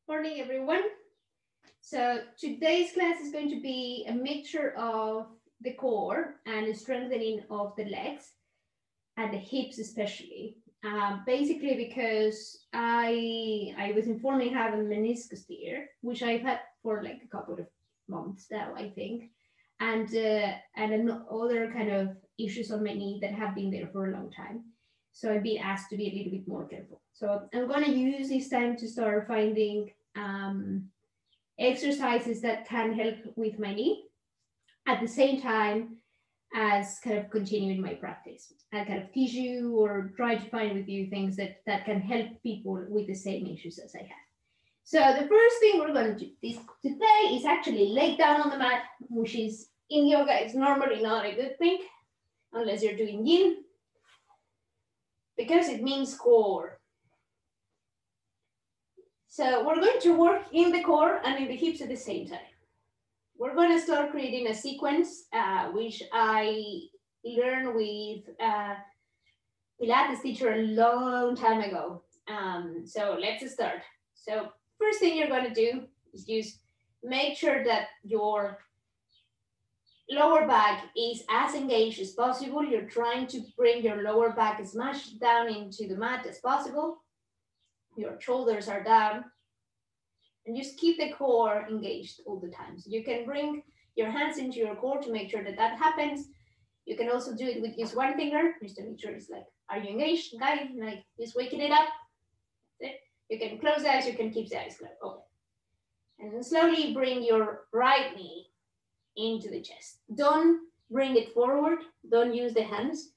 Morning, everyone. So today's class is going to be a mixture of the core and the strengthening of the legs and the hips especially. Basically because I was informed I have a meniscus tear, which I've had for like a couple of months now, I think, and other kind of issues on my knee that have been there for a long time. So I've been asked to be a little bit more careful. So I'm going to use this time to start finding exercises that can help with my knee at the same time as kind of continuing my practice. I kind of teach you or try to find with you things that can help people with the same issues as I have. So the first thing we're going to do today is actually lay down on the mat, which is in yoga is normally not a good thing unless you're doing yin, because it means core. So we're going to work in the core and in the hips at the same time. We're going to start creating a sequence, which I learned with Pilates teacher a long time ago. So let's start. So first thing you're going to do is just make sure that your lower back is as engaged as possible. You're trying to bring your lower back as much down into the mat as possible. Your shoulders are down. And just keep the core engaged all the time. So you can bring your hands into your core to make sure that that happens. You can also do it with just one finger, just to make sure it's like, are you engaged, guy? Like, just waking it up. That's it. You can close the eyes, you can keep the eyes closed. Okay. And then slowly bring your right knee into the chest. Don't bring it forward. Don't use the hands.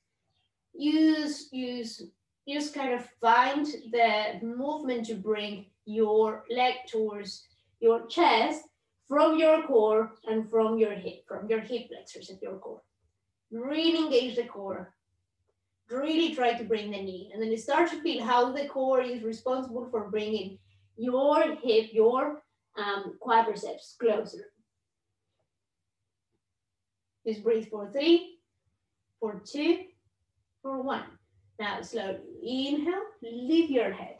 Use kind of find the movement to bring your leg towards your chest from your core and from your hip flexors of your core. Really engage the core. Really try to bring the knee. And then you start to feel how the core is responsible for bringing your hip, your quadriceps closer. Just breathe for 3, for 2, for 1. Now slowly inhale, lift your head.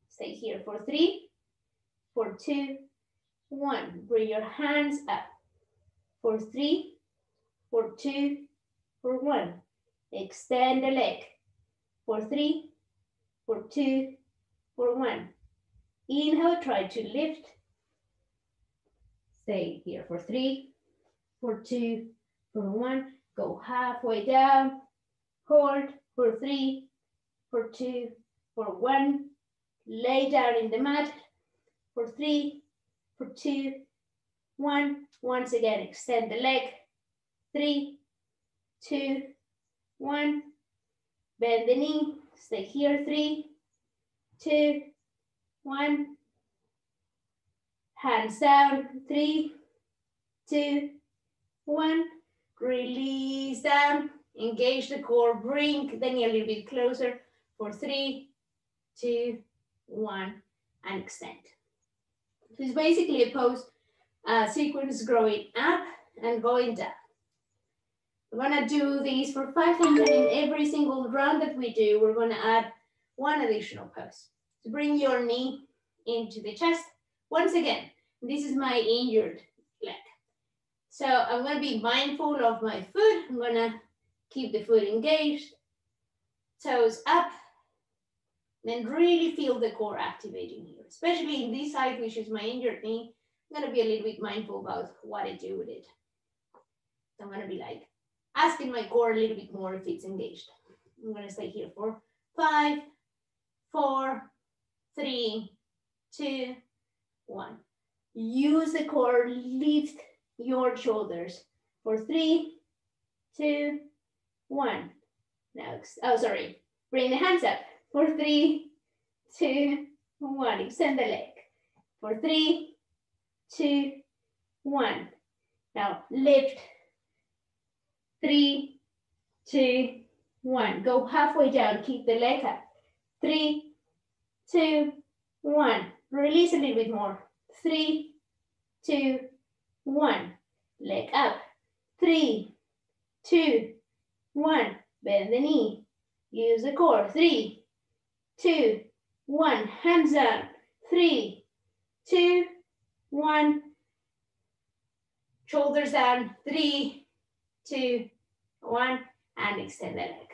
Stay here for 3, for 2, 1. Bring your hands up. For 3, for 2, for 1. Extend the leg. For 3, for 2, for 1. Inhale, try to lift. Stay here for 3, for 2, for 1. Go halfway down. Hold for 3, for 2, for 1. Lay down in the mat for 3, for 2, 1. Once again, extend the leg. 3, 2, 1. Bend the knee. Stay here. 3, 2, 1. Hands down. 3, 2, 1. Release down. Engage the core. Bring the knee a little bit closer for 3, 2, 1, and extend. So it's basically a pose sequence growing up and going down. We're gonna do these for 5 times, and in every single round that we do, we're gonna add one additional pose. So bring your knee into the chest. Once again, this is my injured leg. So I'm gonna be mindful of my foot. I'm gonna keep the foot engaged, toes up. Then really feel the core activating here, especially in this side, which is my injured knee. I'm gonna be a little bit mindful about what I do with it. So I'm gonna be like asking my core a little bit more if it's engaged. I'm gonna stay here for 5, 4, 3, 2, 1. Use the core, lift your shoulders for 3, 2, 1. Now, bring the hands up. For 3, 2, 1. Extend the leg. For 3, 2, 1. Now lift. 3, 2, 1. Go halfway down. Keep the leg up. 3, 2, 1. Release a little bit more. 3, 2, 1. Leg up. 3, 2, 1. Bend the knee. Use the core. 3, 2, 1. Hands down. 3, 2, 1. Shoulders down, 3, 2, 1, and extend the leg.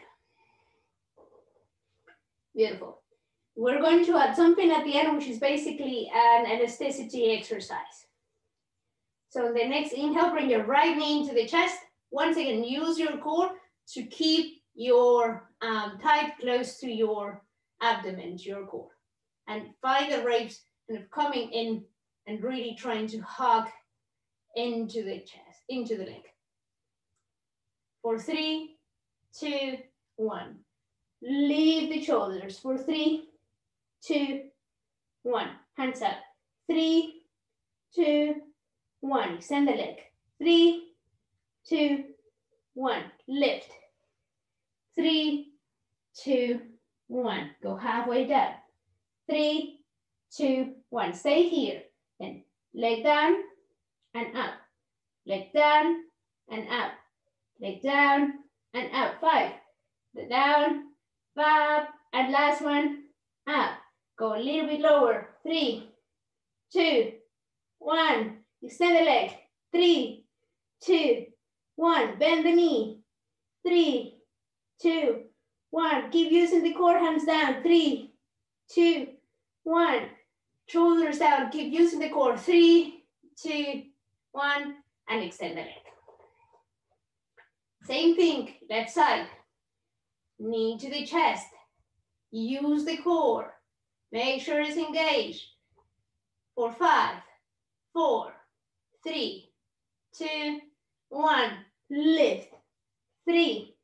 Beautiful. We're going to add something at the end, which is basically an elasticity exercise. So the next inhale, bring your right knee into the chest. Once again, use your core to keep your thigh close to your abdomen, to your core. And find the ribs kind of coming in and really trying to hug into the chest, into the leg. For 3, 2, 1. Leave the shoulders. For 3, 2, 1. Hands up. 3, 2, 1. Extend the leg. 3, 2, 1. Lift. 3, 2, 1. Go halfway down. 3, 2, 1. Stay here. Then leg down and up. Leg down and up. Leg down and up. 5. Down, 5, and last one, up. Go a little bit lower. 3, 2, 1. Extend the leg. 3, 2, 1. Bend the knee. 3, 2, 1. Keep using the core, hands down. 3, 2, 1. Shoulders down. Keep using the core. 3, 2, 1. And extend the leg. Same thing, left side. Knee to the chest. Use the core. Make sure it's engaged. For 5, 4, 3, 2, 1. Lift. 3,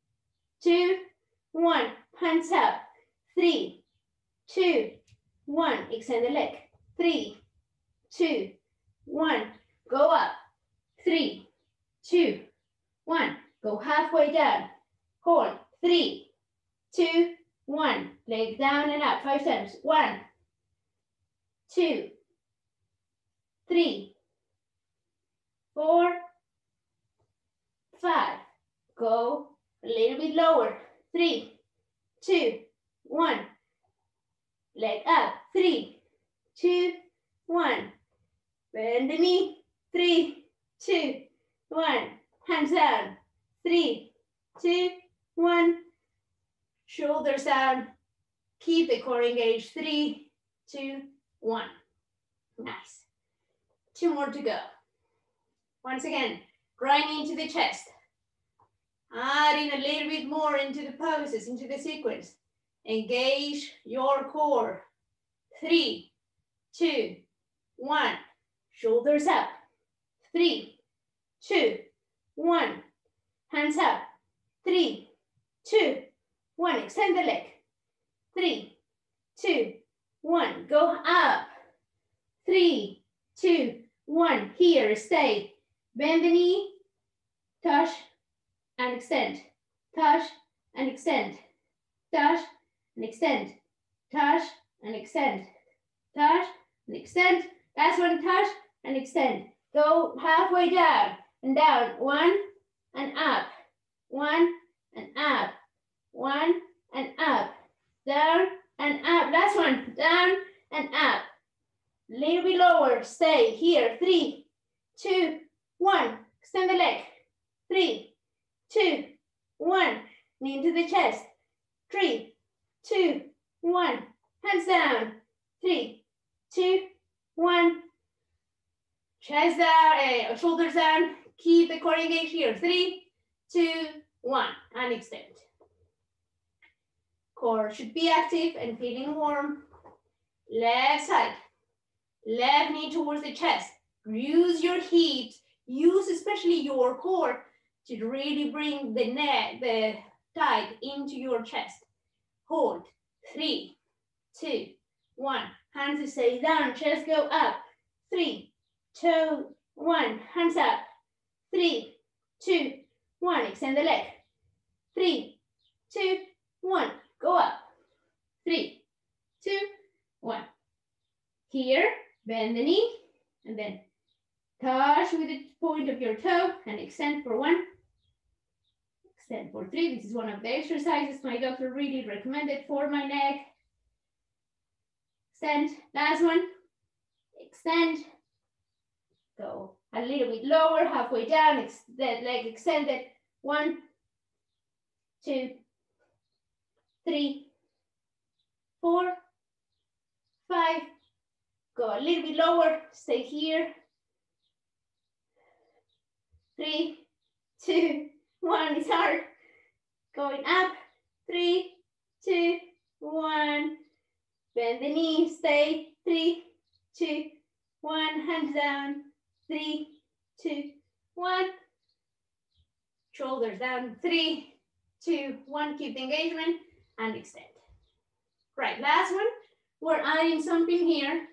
2, 1. Hands up. 3, 2, 1. Extend the leg. 3, 2, 1. Go up. 3, 2, 1. Go halfway down. Hold. 3, 2, 1. Leg down and up. 5 times. 1, 2, 3, 4, 5. Go a little bit lower. 3, 2, 1. Leg up. 3, 2, 1. Bend the knee. 3, 2, 1. Hands down. 3, 2, 1. Shoulders down. Keep the core engaged. 3, 2, 1. Nice. 2 more to go. Once again, right knee into the chest. Adding a little bit more into the poses, into the sequence. Engage your core. 3, 2, 1. Shoulders up. 3, 2, 1. Hands up. 3, 2, 1. Extend the leg. 3, 2, 1. Go up. 3, 2, 1. Here, stay. Bend the knee. Touch and extend. Touch and extend. Touch and extend. Touch and extend. Touch and extend. Last one, touch and extend. Go halfway down and down. 1 and up. 1 and up. 1 and up. Down and up. Last one. Down and up. Little bit lower. Stay here. 3, 2, 1. Extend the leg. 3, 2, 1. Knee into the chest. 3, 2, 1. Hands down. 3, 2, 1. Chest down, shoulders down. Keep the core engaged here. 3, 2, 1. And extend. Core should be active and feeling warm. Left side. Left knee towards the chest. Use your hips. Use especially your core to really bring the neck, the thigh into your chest. Hold. 3, 2, 1. Hands stay down. Chest go up. 3, 2, 1. Hands up. 3, 2, 1. Extend the leg. 3, 2, 1. Go up. 3, 2, 1. Here, bend the knee and then touch with the point of your toe and extend for 1. Extend for 3. This is one of the exercises my doctor really recommended for my neck. Extend. Last one. extend, go a little bit lower, halfway down, that leg extended, 1, 2, 3, 4, 5, go a little bit lower, stay here, 3, 2, 1, it's hard, going up, 3, 2, 1, bend the knee, stay, 3, 2, 1, hands down, 3, 2, 1, shoulders down, 3, 2, 1, keep the engagement, and extend. Right, last one, we're adding something here,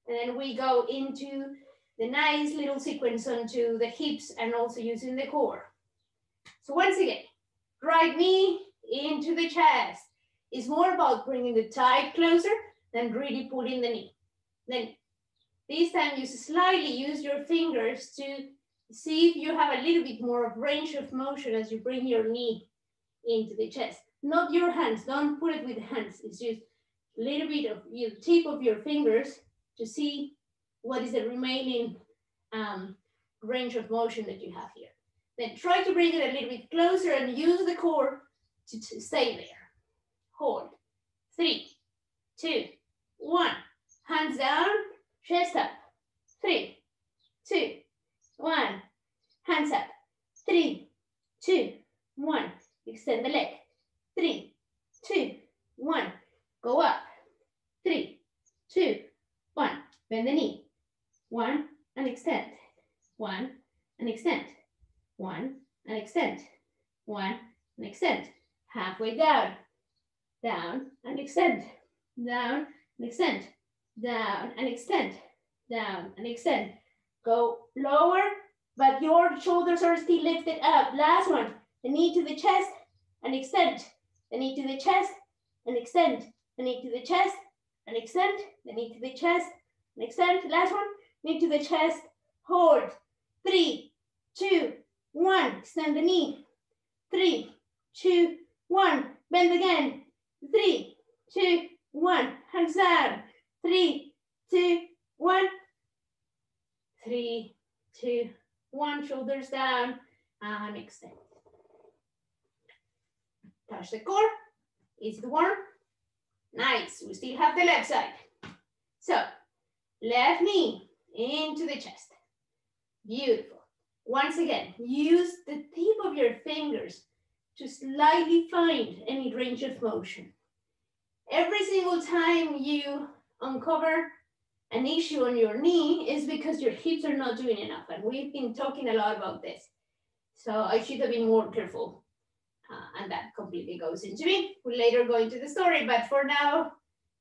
and then we go into the nice little sequence onto the hips and also using the core. So once again, right knee into the chest. It's more about bringing the thigh closer than really putting the knee. Then this time you slightly use your fingers to see if you have a little bit more of range of motion as you bring your knee into the chest. Not your hands, don't put it with the hands. It's just a little bit of your tip of your fingers to see what is the remaining range of motion that you have here. Then try to bring it a little bit closer and use the core to stay there. Hold. 3, 2, 1. Hands down, chest up. 3, 2, 1. Hands up. 3, 2, 1. Extend the leg. 3, 2, 1. Go up. 3, 2, 1. Bend the knee. 1 and extend. 1 and extend. 1 and extend. 1 and extend. Halfway down. Down and extend. Down and extend. Down and extend. Down and extend. Go lower, but your shoulders are still lifted up. Last one. The knee to the chest and extend. The knee to the chest and extend. The knee to the chest and extend. The knee to the chest and extend. Last one. Knee to the chest. Hold. 3, 2, 1. Extend the knee. 3, 2, 1. Bend again. 3, 2, 1. Hands down. 3, 2, 1. 3, 2, 1. Shoulders down and extend. Touch the core. Is it warm? Nice. We still have the left side. So, left knee into the chest. Beautiful. Once again, use the tip of your fingers to slightly find any range of motion. Every single time you uncover an issue on your knee is because your hips are not doing enough. And we've been talking a lot about this. So I should have been more careful. And that completely goes into me. We'll later go into the story, but for now,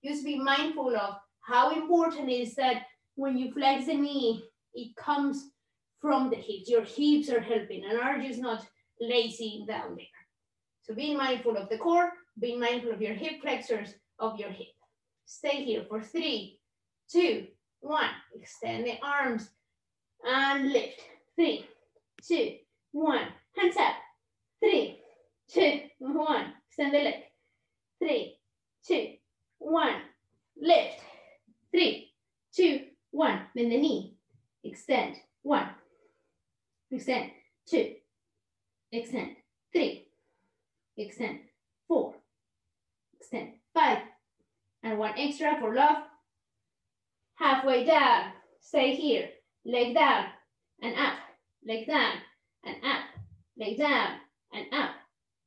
just be mindful of how important it is that when you flex the knee, it comes from the hips. Your hips are helping and are just not lazy down there. So being mindful of the core, being mindful of your hip flexors of your hip. Stay here for 3, 2, 1. Extend the arms and lift. 3, 2, 1. Hands up. 3, 2, 1. Extend the leg. 3, 2, 1. Lift. 3, 2, 1. Bend the knee. Extend. 1. Extend. 2. Extend. 3. Extend. 4. Extend. 5. And 1 extra for love. Halfway down. Stay here. Leg down and up. Leg down and up. Leg down and up.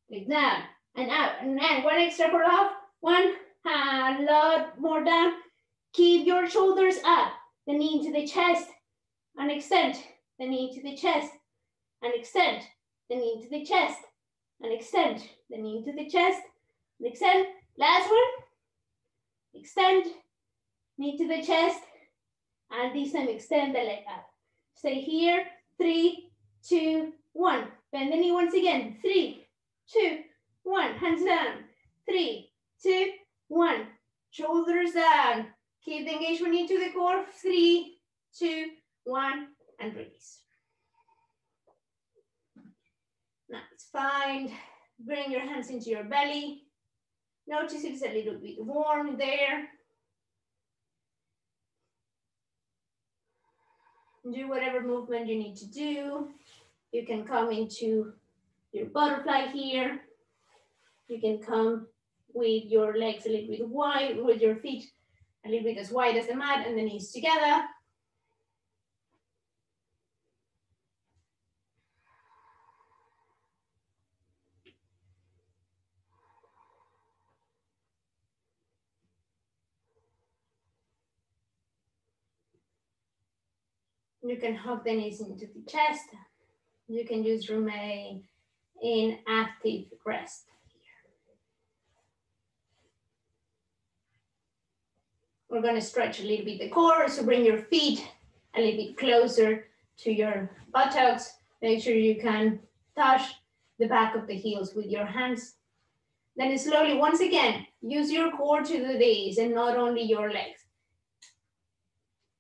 Leg down and up. And 1 extra for love. 1. A lot more down. Keep your shoulders up. The knee to the chest and extend. The knee to the chest and extend. The knee to the chest and extend. The knee to the chest and extend. Last one. Extend. Knee to the chest. And this time extend the leg up. Stay here. 3, 2, 1. Bend the knee once again. 3, 2, 1. Hands down. 3, 2, 1. Shoulders down. Keep the engagement into the core. 3, 2, 1. And release. Now it's fine. Bring your hands into your belly. Notice it's a little bit warm there. Do whatever movement you need to do. You can come into your butterfly here. You can come with your legs a little bit wide, with your feet a little bit as wide as the mat and the knees together. You can hug the knees into the chest. You can just remain in active rest. We're going to stretch a little bit the core, so bring your feet a little bit closer to your buttocks. Make sure you can touch the back of the heels with your hands. Then slowly, once again, use your core to do this and not only your legs.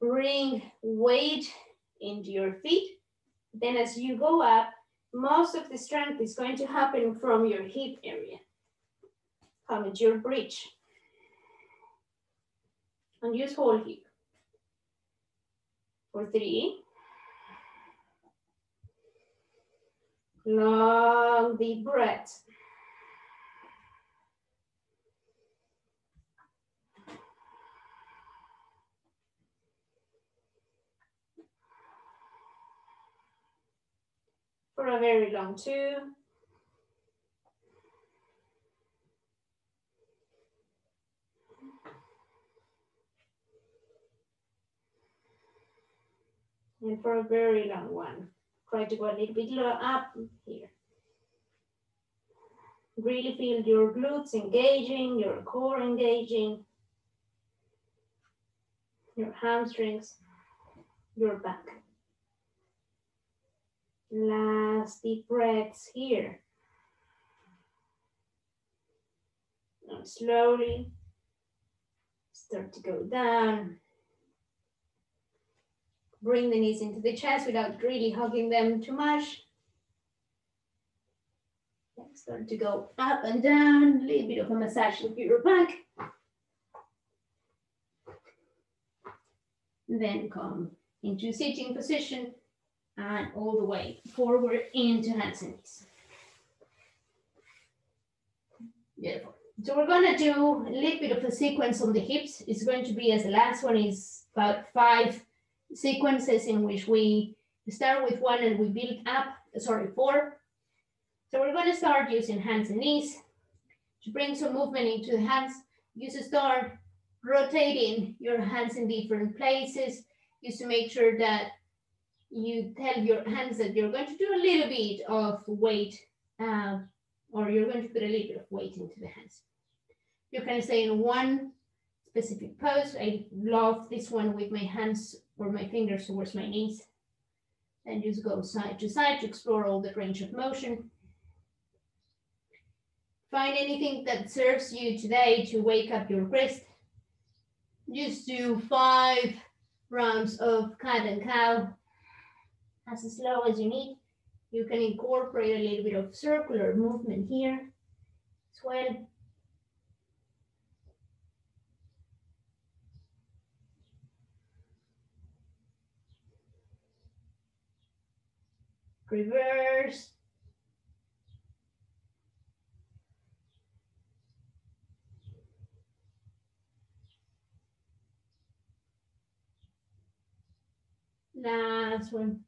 Bring weight into your feet. Then as you go up, most of the strength is going to happen from your hip area. Come into your bridge. And use whole hip. For 3. Long deep breaths. For a very long 2. And for a very long 1. Try to go a little bit lower up here. Really feel your glutes engaging, your core engaging, your hamstrings, your back. Last deep breaths here. And slowly start to go down. Bring the knees into the chest without really hugging them too much. Start to go up and down, a little bit of a massage of your back. Then come into sitting position and all the way forward into hands and knees. Beautiful. So we're going to do a little bit of a sequence on the hips. It's going to be, as the last one is, about 5 sequences in which we start with 1 and we build up, 4. So we're going to start using hands and knees. To bring some movement into the hands, you just start rotating your hands in different places, just to make sure that you tell your hands that you're going to do a little bit of weight, or you're going to put a little bit of weight into the hands. You can stay in one specific pose. I love this one with my hands or my fingers towards my knees. And just go side to explore all the range of motion. Find anything that serves you today to wake up your wrist. Just do 5 rounds of cat and cow as slow as you need. You can incorporate a little bit of circular movement here as well. Reverse. Last one.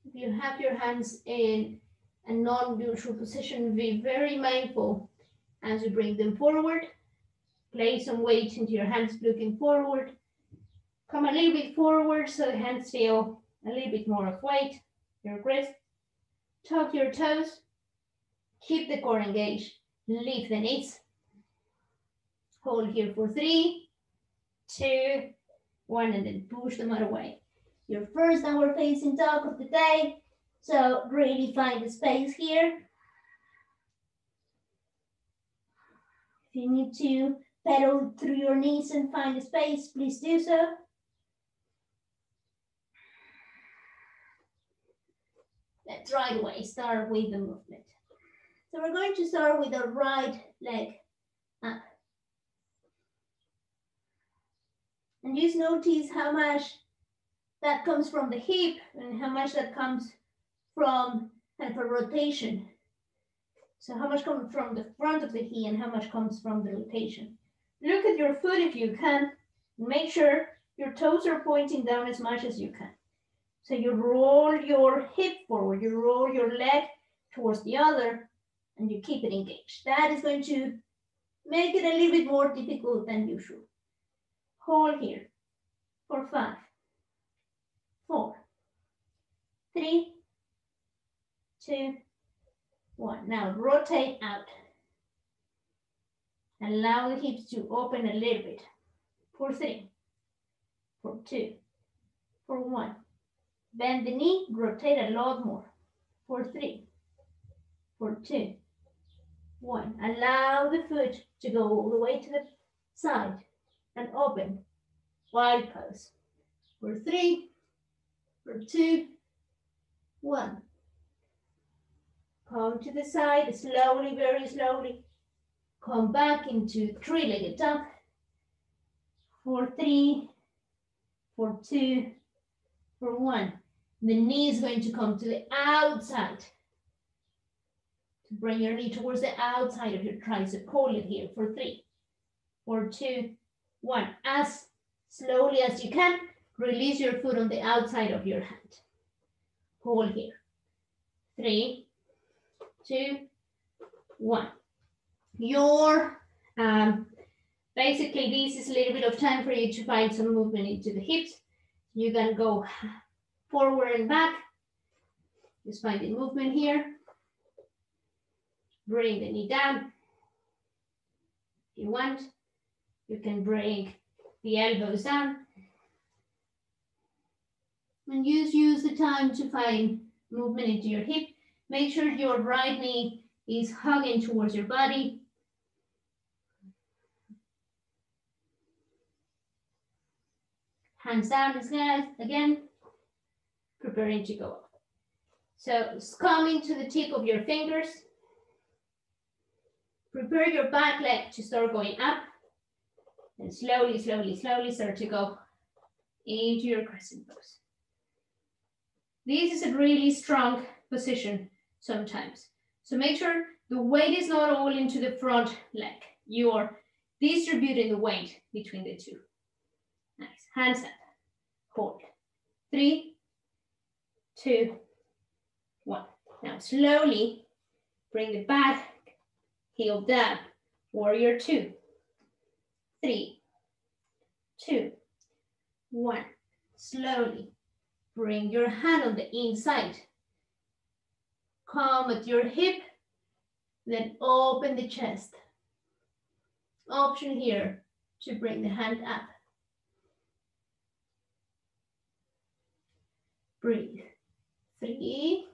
If you have your hands in a non-neutral position, be very mindful as you bring them forward. Place some weight into your hands looking forward. Come a little bit forward so the hands feel a little bit more of weight. Your wrist. Tuck your toes. Keep the core engaged. Lift the knees. Hold here for 3, 2, 1, and then push them out away. Your first downward facing dog of the day. So really find the space here. If you need to pedal through your knees and find the space, please do so. Let's right away start with the movement. So we're going to start with the right leg up. And just notice how much that comes from the hip and how much that comes from kind of a rotation. So how much comes from the front of the hip and how much comes from the rotation. Look at your foot if you can. Make sure your toes are pointing down as much as you can. So you roll your hip forward, you roll your leg towards the other, and you keep it engaged. That is going to make it a little bit more difficult than usual. Hold here for 5, 4, 3, 2, 1. Now rotate out. Allow the hips to open a little bit. For 3, for 2, for 1. Bend the knee, rotate a lot more. For 3, for 2, 1. Allow the foot to go all the way to the side and open. Wild pose. For 3, for 2, 1. Come to the side, slowly, very slowly. Come back into three-legged dog. For 3, for 2, for 1. The knee is going to come to the outside. To bring your knee towards the outside of your tricep. Hold it here for 3, for 2, 1. As slowly as you can, release your foot on the outside of your hand. Hold here. 3, 2, 1. Basically, this is a little bit of time for you to find some movement into the hips. You can go forward and back. Just finding movement here. Bring the knee down. If you want, you can bring the elbows down. And use the time to find movement into your hip. Make sure your right knee is hugging towards your body. Hands down again, preparing to go up. So coming to the tip of your fingers. Prepare your back leg to start going up. And slowly, slowly, slowly start to go into your crescent pose. This is a really strong position sometimes. So make sure the weight is not all into the front leg. You are distributing the weight between the two. Nice. Hands up. Hold. 3, 2, 1. Now slowly bring the back heel down. Warrior 2, 3, 2, 1. Slowly bring your hand on the inside. Come at your hip, then open the chest. Option here to bring the hand up. Breathe. 3,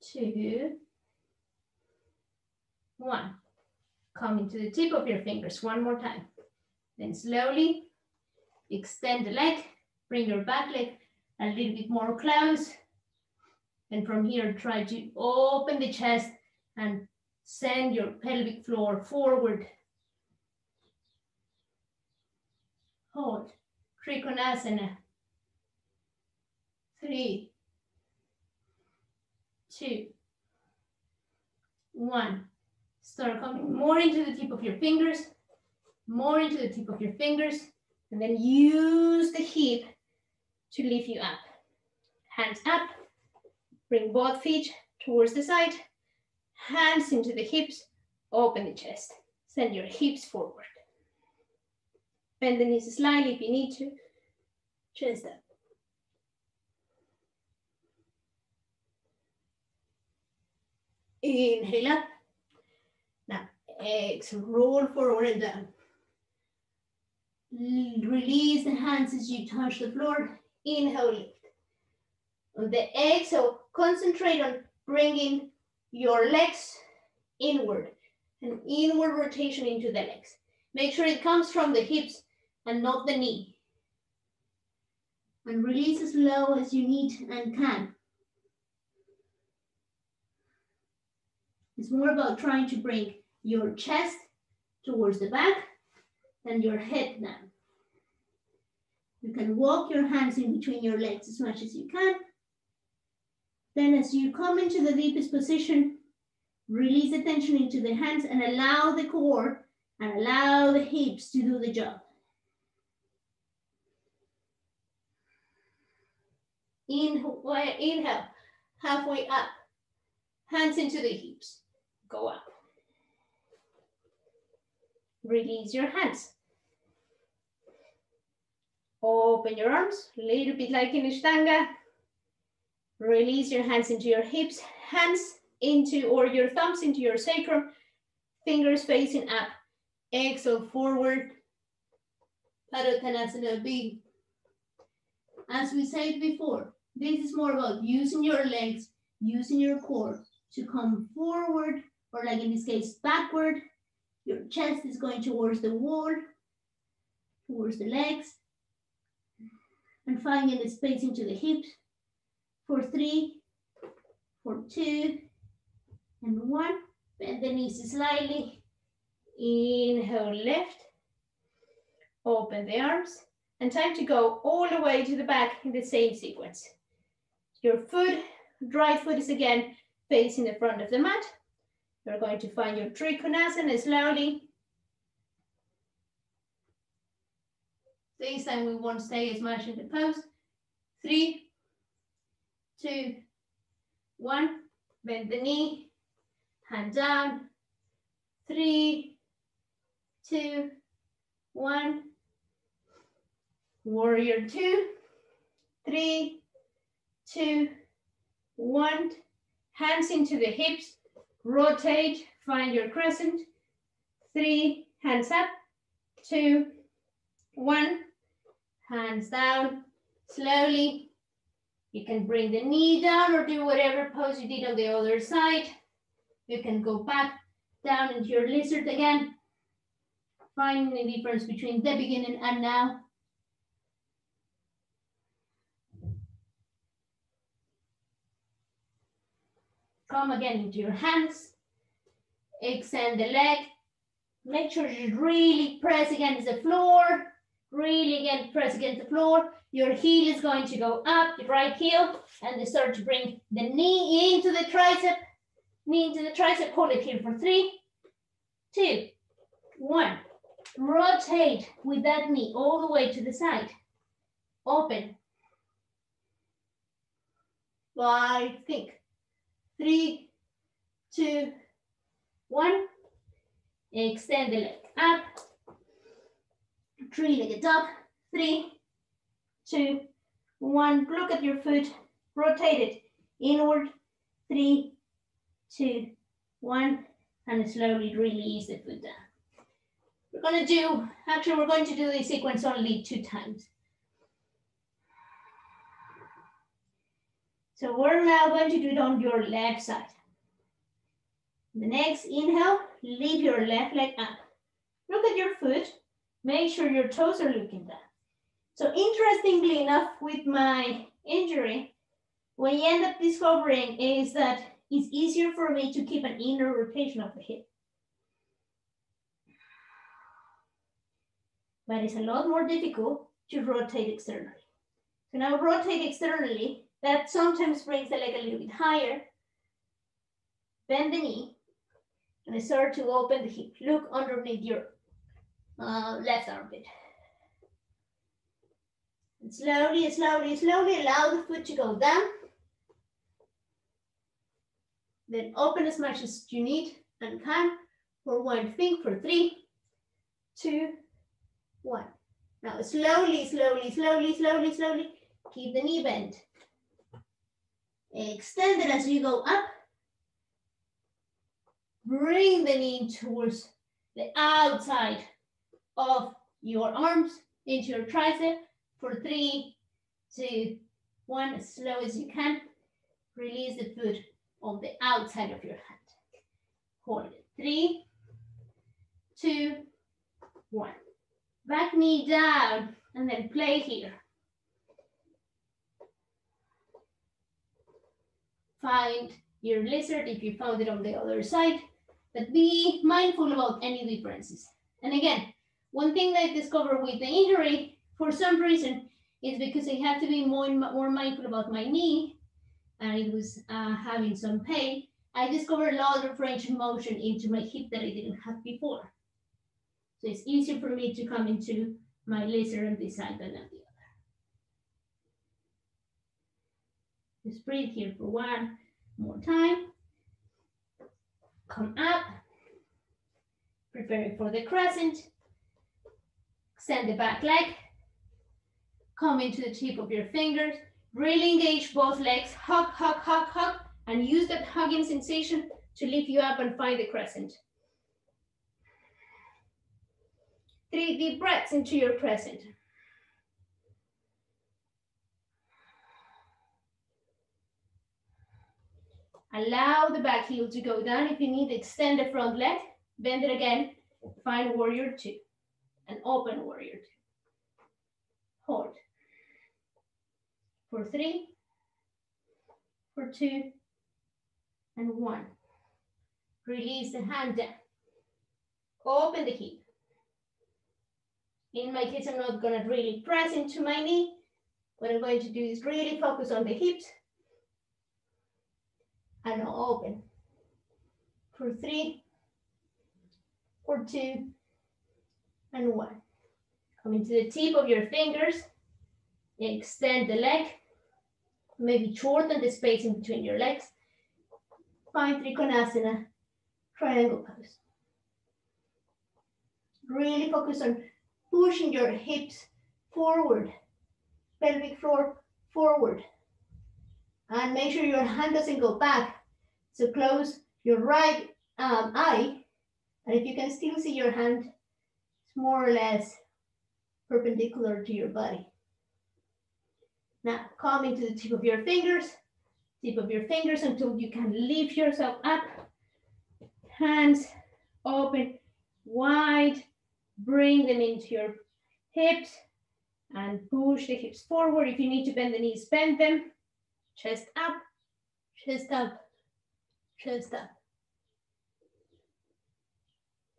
2, 1. Coming to the tip of your fingers one more time. Then slowly extend the leg. Bring your back leg a little bit more close. And from here, try to open the chest and send your pelvic floor forward. Hold. Trikonasana. 3, 2, 1. Start coming more into the tip of your fingers, more into the tip of your fingers, and then use the hip to lift you up. Hands up, bring both feet towards the side, hands into the hips, open the chest, send your hips forward. Bend the knees slightly if you need to, chest up. Inhale up. Now, exhale, roll forward and down. Release the hands as you touch the floor. Inhale, lift. On the exhale, concentrate on bringing your legs inward. An inward rotation into the legs. Make sure it comes from the hips and not the knee. And release as low as you need and can. It's more about trying to bring your chest towards the back than your head now. You can walk your hands in between your legs as much as you can. Then as you come into the deepest position, release the tension into the hands and allow the core and allow the hips to do the job. Inhale, halfway up, hands into the hips, go up. Release your hands. Open your arms, a little bit like in Ashtanga. Release your hands into your hips, hands into, or your thumbs into your sacrum, fingers facing up. Exhale forward, Padottanasana big. As we said before, this is more about using your legs, using your core to come forward, or like in this case, backward. Your chest is going towards the wall, towards the legs, and finding the space into the hips. For 3, for 2, and 1. Bend the knees slightly. Inhale, lift. Open the arms. And time to go all the way to the back in the same sequence. Your foot, right foot is again facing the front of the mat. You're going to find your Trikonasana slowly. This time we won't stay as much in the pose. 3, 2, 1. Bend the knee, hand down. 3, 2, 1. Warrior 2, 3, 2, 1. Hands into the hips, rotate, find your crescent. 3, hands up, 2, 1. Hands down, slowly. You can bring the knee down or do whatever pose you did on the other side. You can go back down into your lizard again. Find the difference between the beginning and now. Come again into your hands. Extend the leg. Make sure you really press against the floor. Really again, press against the floor. Your heel is going to go up, your right heel, and they start to bring the knee into the tricep. Knee into the tricep. Hold it here for 3, 2, 1. Rotate with that knee all the way to the side. Open. Wide, think. 3, 2, 1. Extend the leg up. 3-legged up. 3, 2, 1. Look at your foot. Rotate it inward. 3, 2, 1. And slowly release the foot down. We're going to do this sequence only 2 times. So we're now going to do it on your left side. The next inhale, lift your left leg up. Look at your foot. Make sure your toes are looking down. So interestingly enough, with my injury, what you end up discovering is that it's easier for me to keep an inner rotation of the hip. But it's a lot more difficult to rotate externally. So now rotate externally. That sometimes brings the leg a little bit higher. Bend the knee and start to open the hip. Look underneath your left armpit. And slowly, slowly, slowly allow the foot to go down. Then open as much as you need and can for 1 thing for 3, 2, 1. Now slowly, slowly, slowly, slowly, slowly, keep the knee bent. Extend it as you go up. Bring the knee towards the outside of your arms into your tricep for 3, 2, 1. As slow as you can. Release the foot on the outside of your hand. Hold it. 3, 2, 1. Back knee down and then play here. Find your lizard if you found it on the other side, but be mindful about any differences. And again, One thing that I discovered with the injury, for some reason, is because I had to be more mindful about my knee, and it was having some pain. I discovered a lot of range of motion into my hip that I didn't have before. So it's easier for me to come into my laser on this side than on the other. Just breathe here for one more time. Come up, preparing for the crescent. Extend the back leg. Come into the tip of your fingers. Really engage both legs. Hug, hug, hug, hug. And use that hugging sensation to lift you up and find the crescent. 3 deep breaths into your crescent. Allow the back heel to go down. If you need, extend the front leg. Bend it again. Find warrior 2. And open warrior 2. Hold. For 3, for 2, and 1. Release the hand down. Open the hip. In my case, I'm not going to really press into my knee. What I'm going to do is really focus on the hips. And now open. For 3, for 2, and 1. Come into the tip of your fingers. Extend the leg. Maybe shorten the space in between your legs. Find Trikonasana, triangle pose. Really focus on pushing your hips forward, pelvic floor forward. And make sure your hand doesn't go back. So close your right eye. And if you can still see your hand, it's more or less perpendicular to your body. Now come into the tip of your fingers until you can lift yourself up. Hands open, wide. Bring them into your hips and push the hips forward. If you need to bend the knees, bend them. Chest up, chest up, chest up.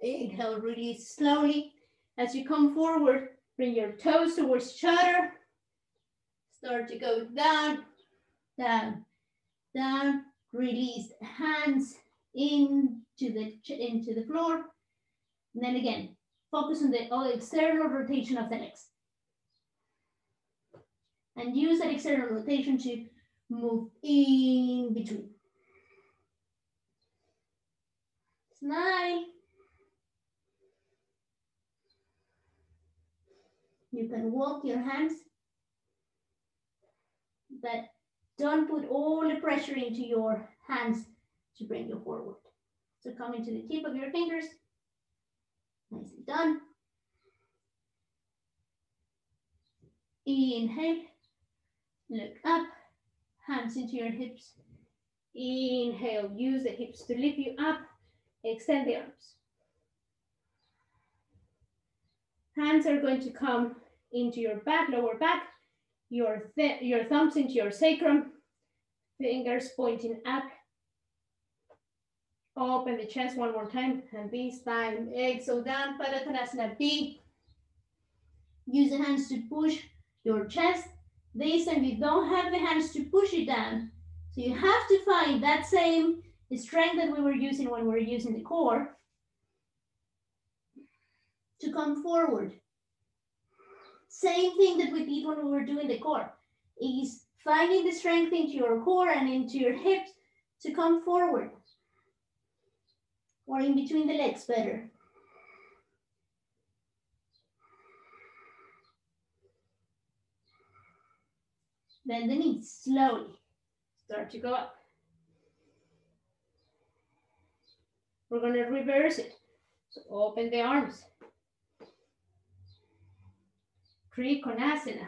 Inhale, release slowly. As you come forward, bring your toes towards each other. Start to go down, down, down. Release the hands into the floor. And then again, focus on the external rotation of the legs. And use that external rotation to move in between. Smile. You can walk your hands, but don't put all the pressure into your hands to bring you forward. So come into the tip of your fingers. Nicely done. Inhale. Look up. Hands into your hips. Inhale. Use the hips to lift you up. Extend the arms. Hands are going to come into your back, lower back. Your thumbs into your sacrum. Fingers pointing up. Open the chest one more time. And this time, exhale down. Padottanasana B. Use the hands to push your chest. This time you don't have the hands to push it down. So you have to find that same strength that we were using when we were using the core to come forward. Same thing that we did when we were doing the core is finding the strength into your core and into your hips to come forward. Or in between the legs better. Bend the knees slowly. Start to go up. We're going to reverse it. So open the arms. Trikonasana.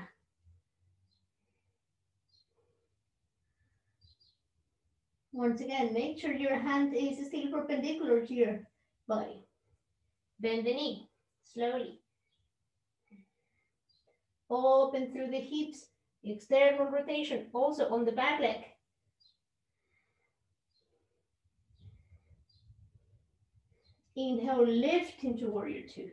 Once again, make sure your hand is still perpendicular to your body. Bend the knee slowly. Open through the hips. External rotation also on the back leg. Inhale, lift into warrior 2.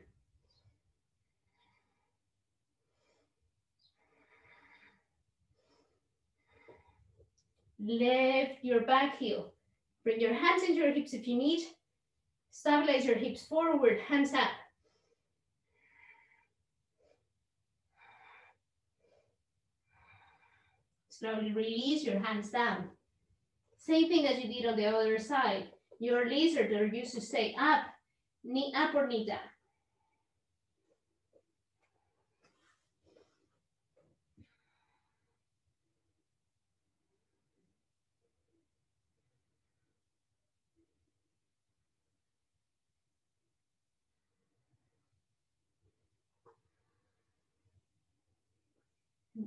Lift your back heel. Bring your hands into your hips if you need. Stabilize your hips forward, hands up. Slowly release your hands down. Same thing as you did on the other side. Your lizard are used to stay up or knee down.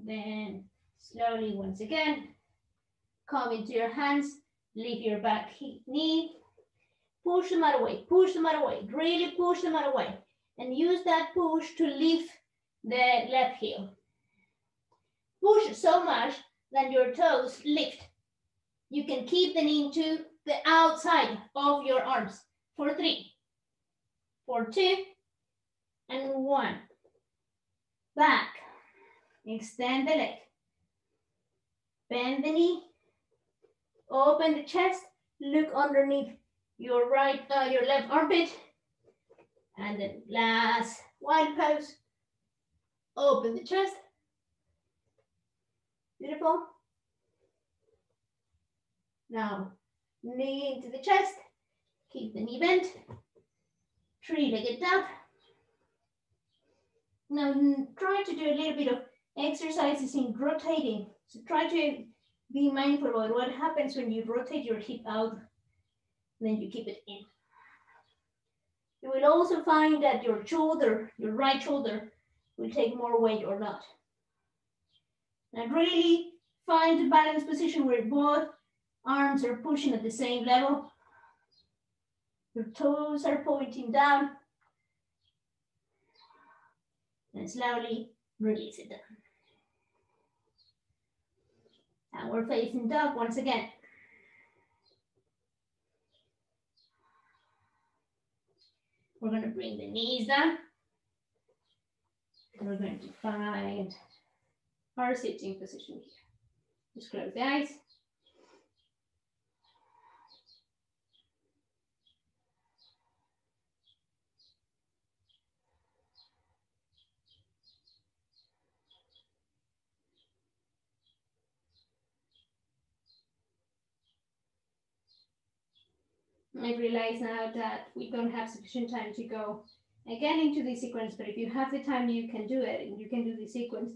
Then slowly once again, come into your hands, lift your back knee, push them out of the way, push them out of the way, really push them out of the way, and use that push to lift the left heel. Push so much that your toes lift. You can keep the knee to the outside of your arms for 3, for 2, and 1. Back. Extend the leg. Bend the knee. Open the chest. Look underneath your left armpit. And then last wild pose. Open the chest. Beautiful. Now, knee into the chest. Keep the knee bent. 3-legged tap. Now, try to do a little bit of exercises in rotating. So try to be mindful about what happens when you rotate your hip out, and then you keep it in. You will also find that your shoulder, your right shoulder, will take more weight or not. And really find a balanced position where both arms are pushing at the same level. Your toes are pointing down. And slowly release it down. And we're facing dog once again. We're going to bring the knees down. We're going to find our sitting position here. Just close the eyes. I realize now that we don't have sufficient time to go again into the sequence, but if you have the time, you can do it, and you can do the sequence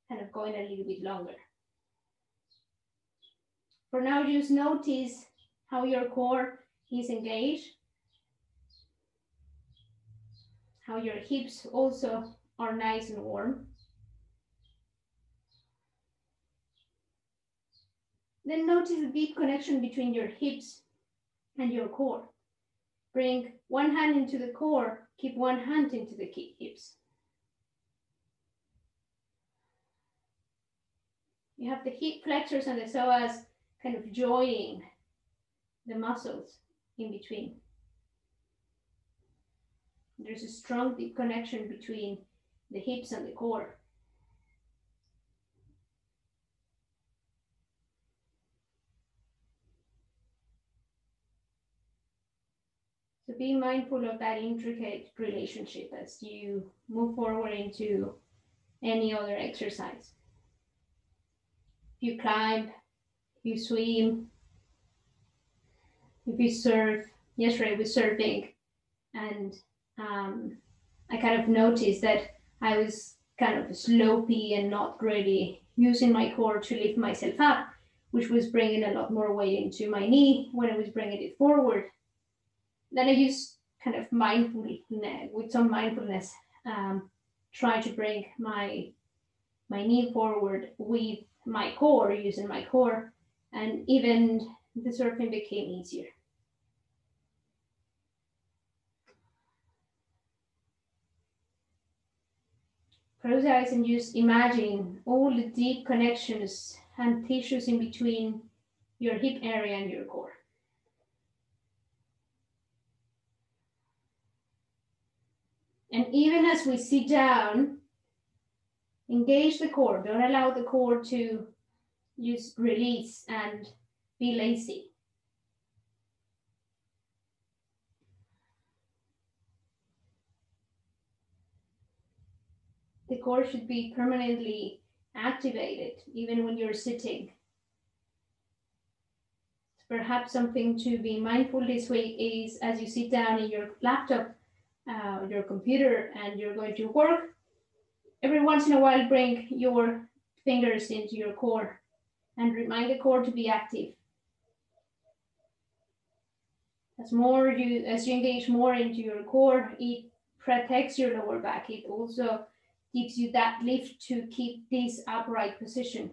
kind of going a little bit longer. For now, just notice how your core is engaged, how your hips also are nice and warm. Then notice the deep connection between your hips and your core. Bring one hand into the core, keep one hand into the hips. You have the hip flexors and the psoas kind of joining the muscles in between. There's a strong deep connection between the hips and the core. So be mindful of that intricate relationship as you move forward into any other exercise. If you climb, if you swim, if you surf. Yesterday I was surfing, and I kind of noticed that I was kind of slopey and not really using my core to lift myself up, which was bringing a lot more weight into my knee when I was bringing it forward. Then I just kind of with some mindfulness, try to bring my knee forward with my core, using my core, and even the surfing became easier. Close your eyes and just imagine all the deep connections and tissues in between your hip area and your core. And even as we sit down, engage the core. Don't allow the core to just release and be lazy. The core should be permanently activated, even when you're sitting. Perhaps something to be mindful this week is as you sit down in your laptop, your computer, and you're going to work, every once in a while bring your fingers into your core and remind the core to be active. As you engage more into your core, it protects your lower back. It also gives you that lift to keep this upright position.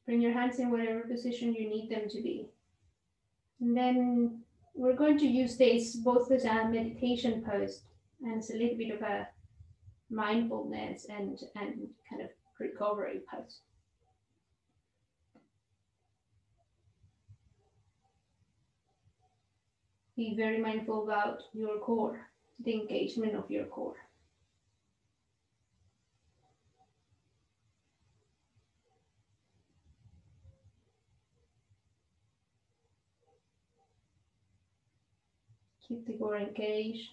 Bring your hands in whatever position you need them to be. And then we're going to use this both as a meditation pose and as a little bit of a mindfulness and kind of recovery pose. Be very mindful about your core, the engagement of your core. Keep the core engaged.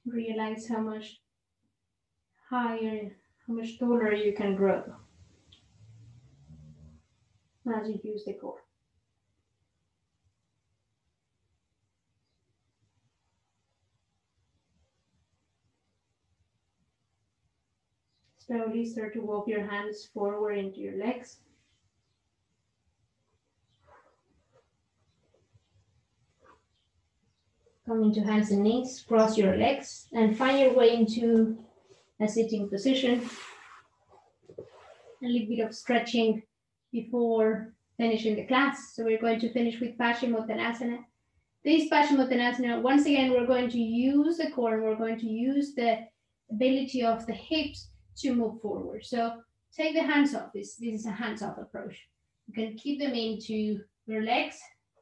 Realize how much higher, how much taller you can grow as you use the core. Slowly start to walk your hands forward into your legs. Come into hands and knees, cross your legs, and find your way into a sitting position. A little bit of stretching before finishing the class. So we're going to finish with Paschimottanasana. This Paschimottanasana, once again, we're going to use the core, and we're going to use the ability of the hips to move forward. So take the hands off. This is a hands-off approach. You can keep them into your legs,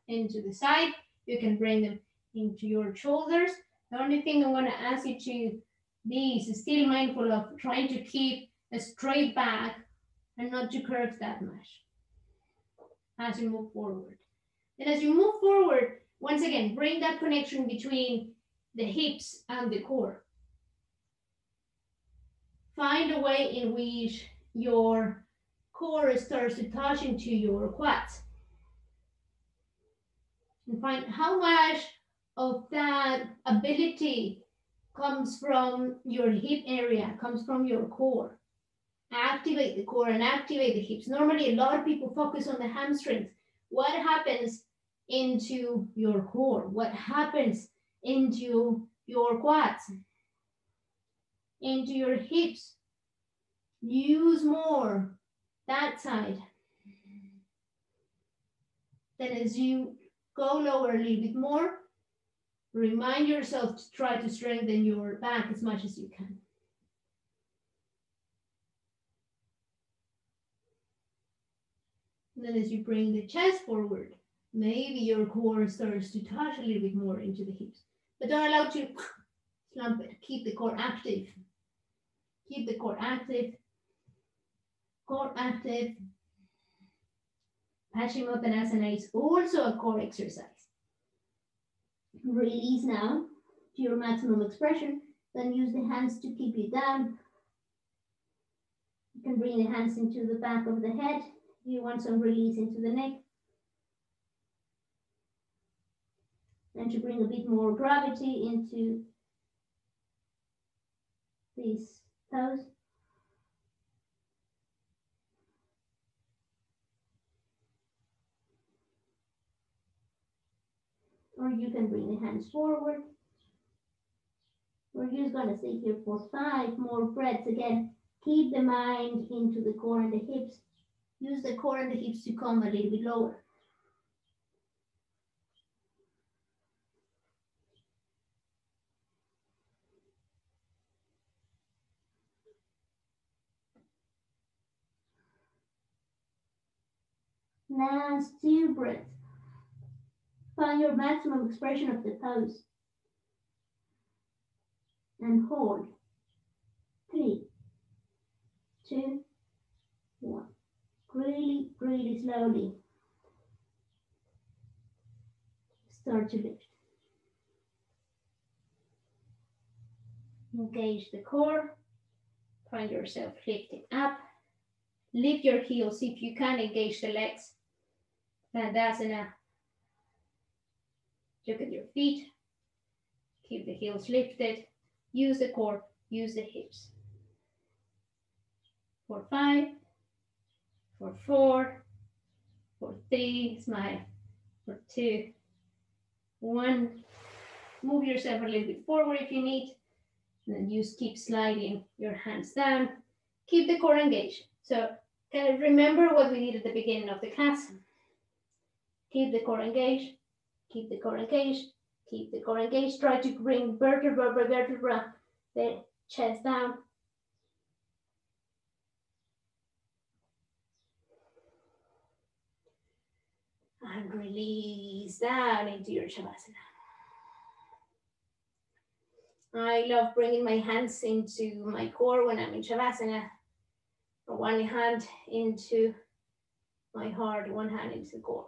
into the side. You can bring them into your shoulders. The only thing I want to ask you to be is still mindful of trying to keep a straight back and not to curve that much as you move forward. And as you move forward, once again, bring that connection between the hips and the core. Find a way in which your core starts to touch into your quads. And find how much of that ability comes from your hip area, comes from your core. Activate the core and activate the hips. Normally, a lot of people focus on the hamstrings. What happens into your core? What happens into your quads? Into your hips? Use more that side. Then as you go lower a little bit more, remind yourself to try to strengthen your back as much as you can. And then as you bring the chest forward, maybe your core starts to touch a little bit more into the hips. But don't allow to slump it. Keep the core active. Keep the core active. Core active. Paschimottanasana is also a core exercise. Release now to your maximum expression. Then use the hands to keep you down. You can bring the hands into the back of the head. You want some release into the neck. And to bring a bit more gravity into these toes. Or you can bring the hands forward. We're just going to stay here for 5 more breaths. Again, keep the mind into the core and the hips. Use the core and the hips to come a little bit lower. Last 2 breaths. Find your maximum expression of the pose. And hold. 3, 2, 1. Really, really slowly. Start to lift. Engage the core. Find yourself lifting up. Lift your heels if you can. Engage the legs. Tadasana. Look at your feet. Keep the heels lifted. Use the core. Use the hips. For 5. For 4. For 3. Smile. For 2. 1. Move yourself a little bit forward if you need. And then you keep sliding your hands down. Keep the core engaged. So kind of remember what we did at the beginning of the class. Keep the core engaged. Keep the core engaged. Keep the core engaged. Try to bring vertebra by vertebra, the chest down. And release down into your Shavasana. I love bringing my hands into my core when I'm in Shavasana. One hand into my heart, one hand into the core.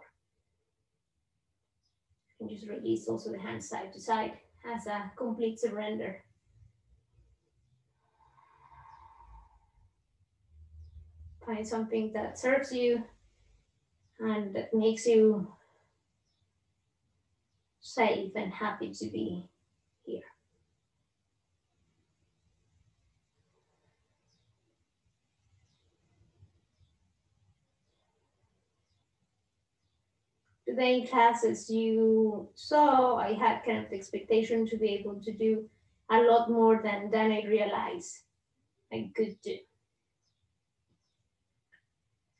And just release also the hands side to side as a complete surrender. Find something that serves you and that makes you safe and happy to be here. Today in classes you saw I had kind of the expectation to be able to do a lot more than I realized I could do.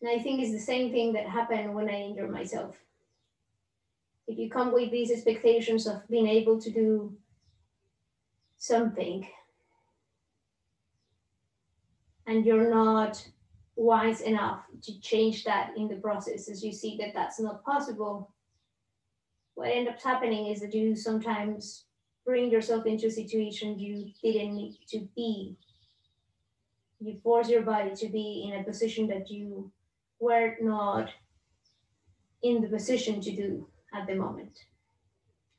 And I think it's the same thing that happened when I injured myself. If you come with these expectations of being able to do something and you're not wise enough to change that in the process, as you see that that's not possible, what ends up happening is that you sometimes bring yourself into a situation you didn't need to be. You force your body to be in a position that you were not in the position to do at the moment.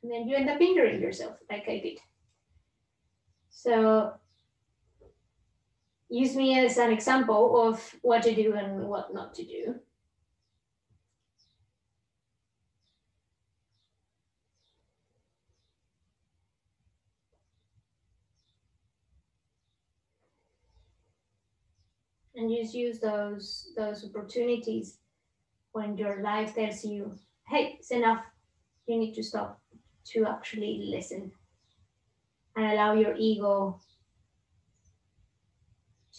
And then you end up injuring yourself like I did. So use me as an example of what to do and what not to do. And just use those opportunities when your life tells you, hey, it's enough. You need to stop, to actually listen and allow your ego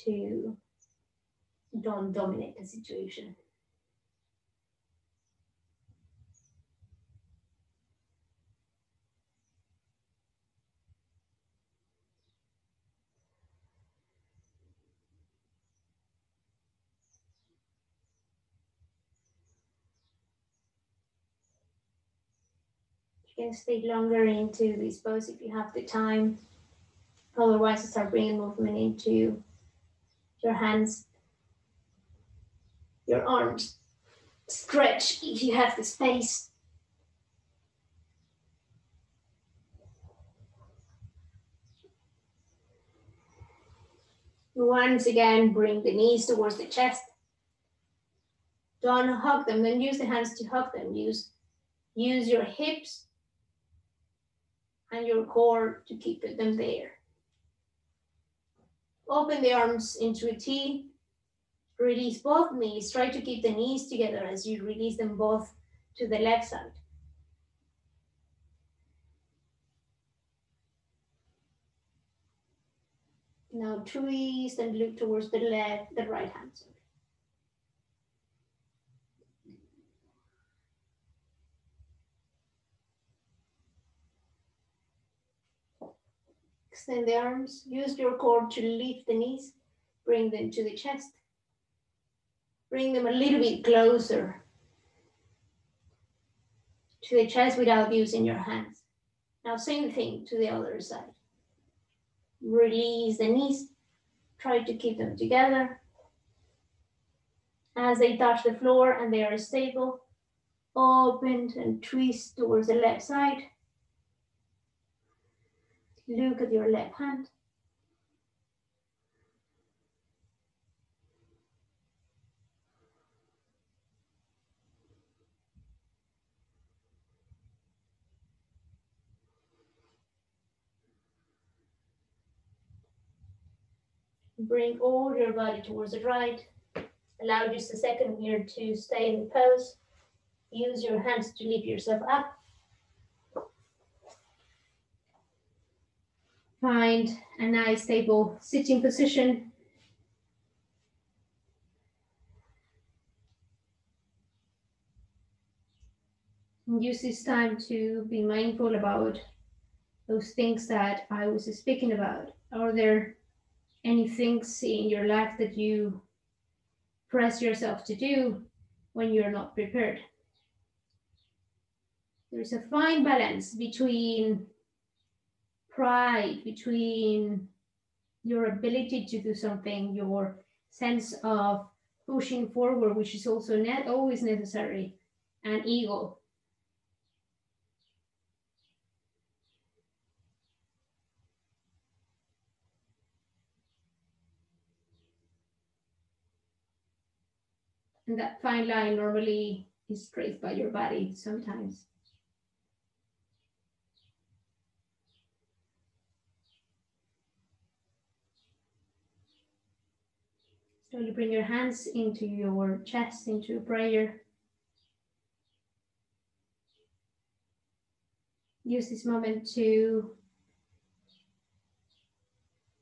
to don't dominate the situation. You can stay longer into this pose if you have the time. Otherwise, start bringing movement into your hands, your arms. Stretch if you have the space. Once again, bring the knees towards the chest. Don't hug them, then use the hands to hug them. Use your hips and your core to keep them there. Open the arms into a T. Release both knees. Try to keep the knees together as you release them both to the left side. Now twist and look towards the right hand side. Extend the arms. Use your core to lift the knees. Bring them to the chest. Bring them a little bit closer to the chest without using your hands. Now same thing to the other side. Release the knees, try to keep them together. As they touch the floor and they are stable, open and twist towards the left side. Look at your left hand. Bring all your body towards the right. Allow just a second here to stay in the pose. Use your hands to lift yourself up. Find a nice stable sitting position. And use this time to be mindful about those things that I was speaking about. Are there any things in your life that you press yourself to do when you're not prepared? There's a fine balance between pride, between your ability to do something, your sense of pushing forward, which is also not always necessary, and ego. And that fine line normally is traced by your body sometimes. Slowly bring your hands into your chest, into prayer. Use this moment to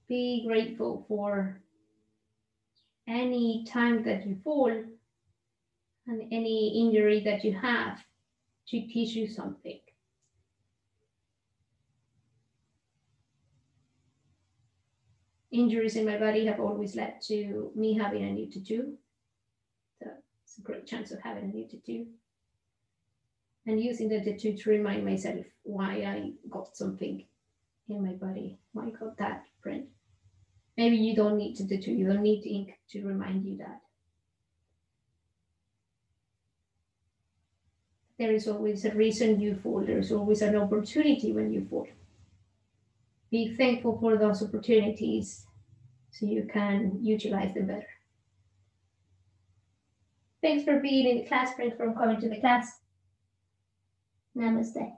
be grateful for any time that you fall and any injury that you have to teach you something. Injuries in my body have always led to me having a need to do. So it's a great chance of having a need to do. And using the tattoo to remind myself why I got something in my body, why I got that print. Maybe you don't need to tattoo, you don't need ink to remind you that. There is always a reason you fall, there's always an opportunity when you fall. Be thankful for those opportunities so you can utilize them better. Thanks for being in the class, thanks for coming to the class. Namaste.